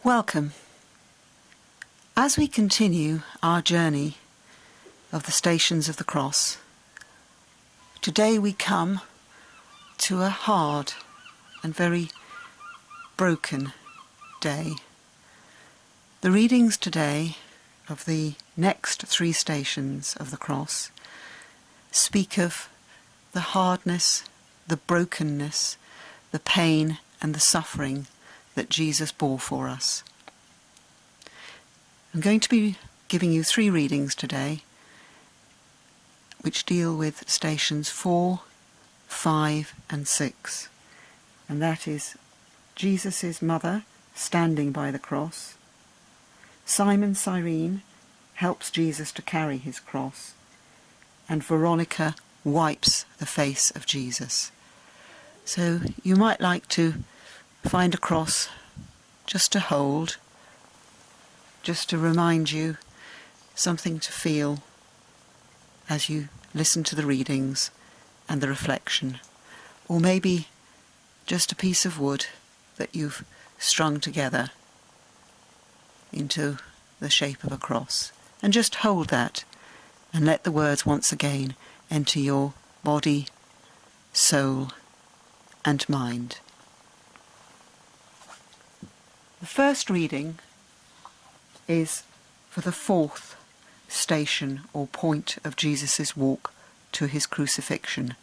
Welcome. As we continue our journey of the Stations of the Cross, today we come to a hard and very broken day. The readings today of the next 3 stations of the cross speak of the hardness, the brokenness, the pain and the suffering that Jesus bore for us. I'm going to be giving you 3 readings today which deal with stations 4, 5 and 6. And that is Jesus' mother standing by the cross, Simon Cyrene helps Jesus to carry his cross, and Veronica wipes the face of Jesus. So you might like to find a cross just to hold, just to remind you, something to feel as you listen to the readings and the reflection, or maybe just a piece of wood that you've strung together into the shape of a cross, and just hold that and let the words once again enter your body, soul and mind. The first reading is for the 4th station or point of Jesus' walk to his crucifixion,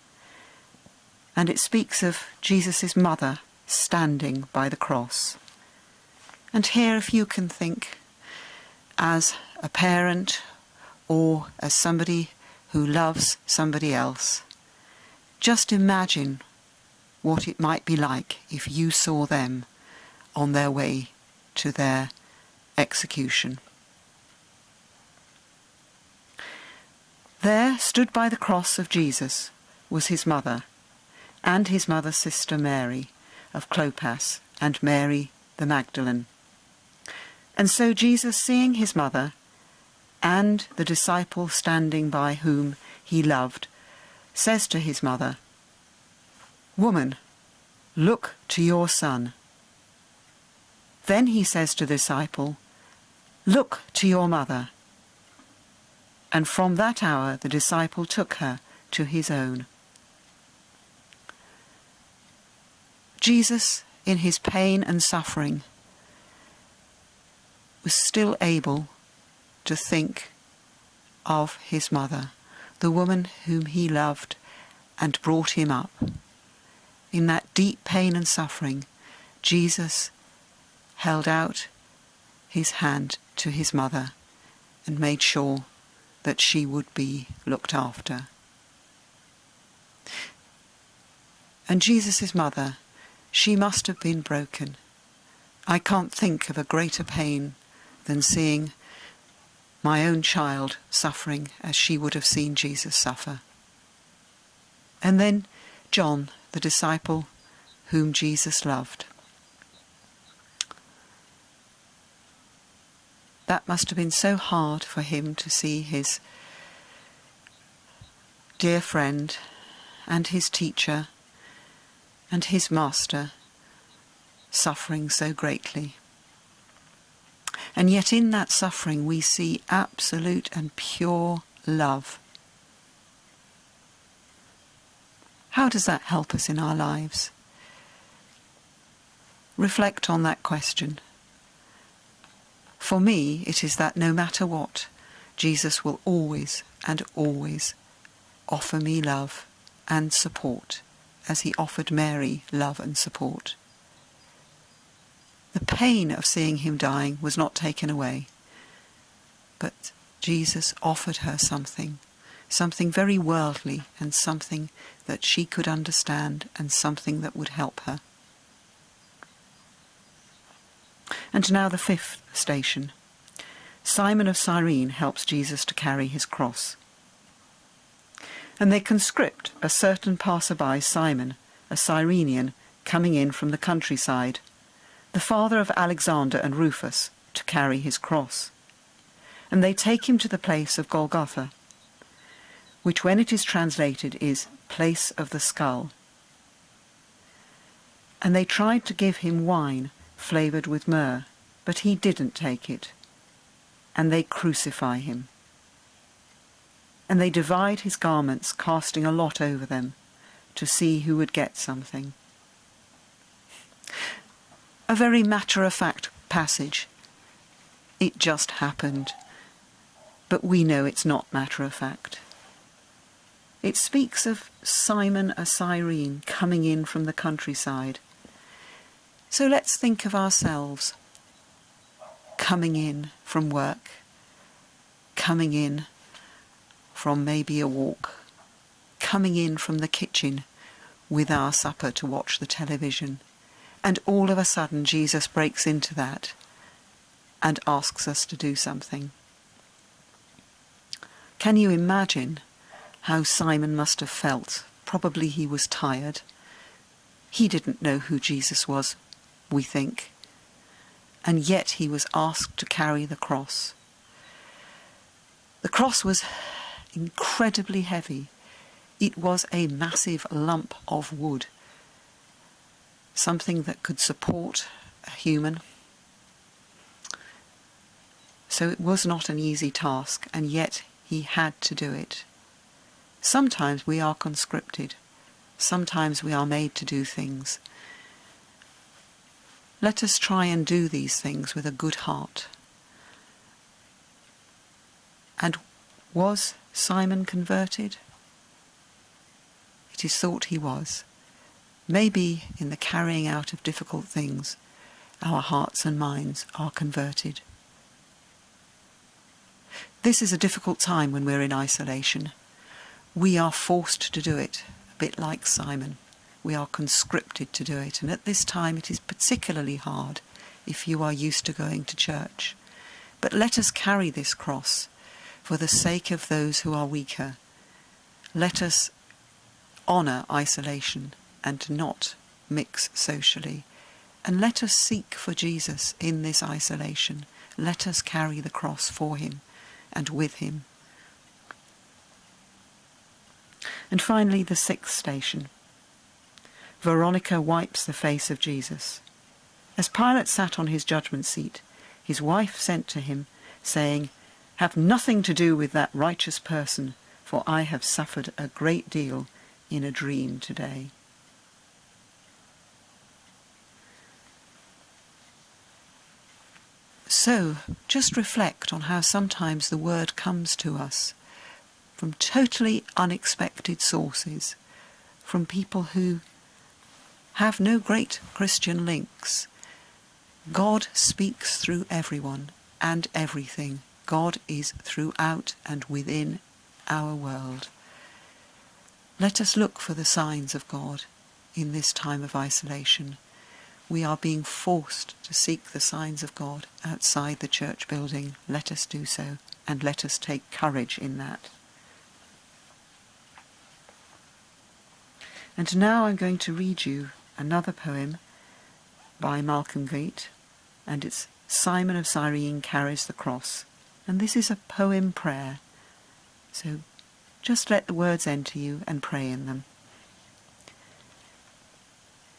and it speaks of Jesus' mother standing by the cross. And here, if you can think as a parent or as somebody who loves somebody else, just imagine what it might be like if you saw them on their way to their execution. There stood by the cross of Jesus was his mother, and his mother's sister Mary of Clopas, and Mary the Magdalene. And so Jesus, seeing his mother and the disciple standing by whom he loved, says to his mother, "Woman, look to your son." Then he says to the disciple, "Look to your mother." And from that hour the disciple took her to his own. Jesus, in his pain and suffering, was still able to think of his mother, the woman whom he loved and brought him up. In that deep pain and suffering, Jesus held out his hand to his mother and made sure that she would be looked after. And Jesus' mother, she must have been broken. I can't think of a greater pain than seeing my own child suffering as she would have seen Jesus suffer. And then John, the disciple whom Jesus loved. That must have been so hard for him to see his dear friend and his teacher and his master suffering so greatly. And yet in that suffering we see absolute and pure love. How does that help us in our lives? Reflect on that question. For me, it is that no matter what, Jesus will always and always offer me love and support, as he offered Mary love and support. The pain of seeing him dying was not taken away, but Jesus offered her something very worldly and something that she could understand and something that would help her. And now the 5th station. Simon of Cyrene helps Jesus to carry his cross. And they conscript a certain passerby, Simon, a Cyrenian, coming in from the countryside, the father of Alexander and Rufus, to carry his cross. And they take him to the place of Golgotha, which when it is translated is place of the skull. And they tried to give him wine flavoured with myrrh, But he didn't take it, and they crucify him. And they divide his garments, casting a lot over them, to see who would get something. A very matter-of-fact passage. It just happened. But we know it's not matter-of-fact. It speaks of Simon a Cyrene coming in from the countryside. So let's think of ourselves coming in from work, coming in from maybe a walk, coming in from the kitchen with our supper to watch the television, and all of a sudden Jesus breaks into that and asks us to do something. Can you imagine how Simon must have felt? Probably he was tired. He didn't know who Jesus was, we think, and yet he was asked to carry the cross. The cross was incredibly heavy. It was a massive lump of wood, something that could support a human. So it was not an easy task, and yet he had to do it. Sometimes we are conscripted. Sometimes we are made to do things. Let us try and do these things with a good heart. And was Simon converted? It is thought he was. Maybe in the carrying out of difficult things, our hearts and minds are converted. This is a difficult time when we're in isolation. We are forced to do it, a bit like Simon. We are conscripted to do it, and at this time it is particularly hard if you are used to going to church. But let us carry this cross for the sake of those who are weaker. Let us honour isolation and not mix socially. And let us seek for Jesus in this isolation. Let us carry the cross for him and with him. And finally, the sixth station. Veronica wipes the face of Jesus. As Pilate sat on his judgment seat, his wife sent to him, saying, "Have nothing to do with that righteous person, for I have suffered a great deal in a dream today." So, just reflect on how sometimes the word comes to us from totally unexpected sources, from people who have no great Christian links. God speaks through everyone and everything. God is throughout and within our world. Let us look for the signs of God in this time of isolation. We are being forced to seek the signs of God outside the church building. Let us do so, and let us take courage in that. And now I'm going to read you another poem by Malcolm Gate, and it's Simon of Cyrene Carries the Cross. And this is a poem prayer, so just let the words enter you and pray in them.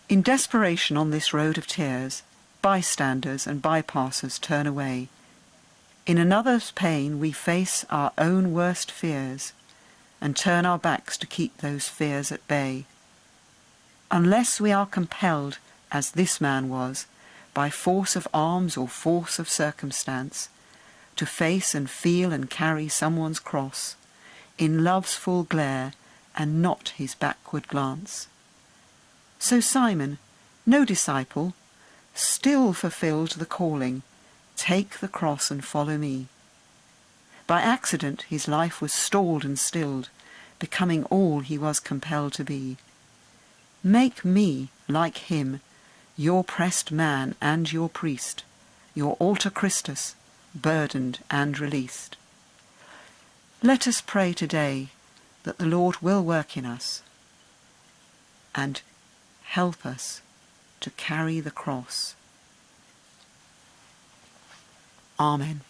In desperation on this road of tears, bystanders and bypassers turn away. In another's pain we face our own worst fears and turn our backs to keep those fears at bay. Unless we are compelled, as this man was, by force of arms or force of circumstance, to face and feel and carry someone's cross, in love's full glare and not his backward glance. So Simon, no disciple, still fulfilled the calling, "Take the cross and follow me." By accident his life was stalled and stilled, becoming all he was compelled to be. Make me, like him, your pressed man and your priest, your altar Christus, burdened and released. Let us pray today that the Lord will work in us and help us to carry the cross. Amen.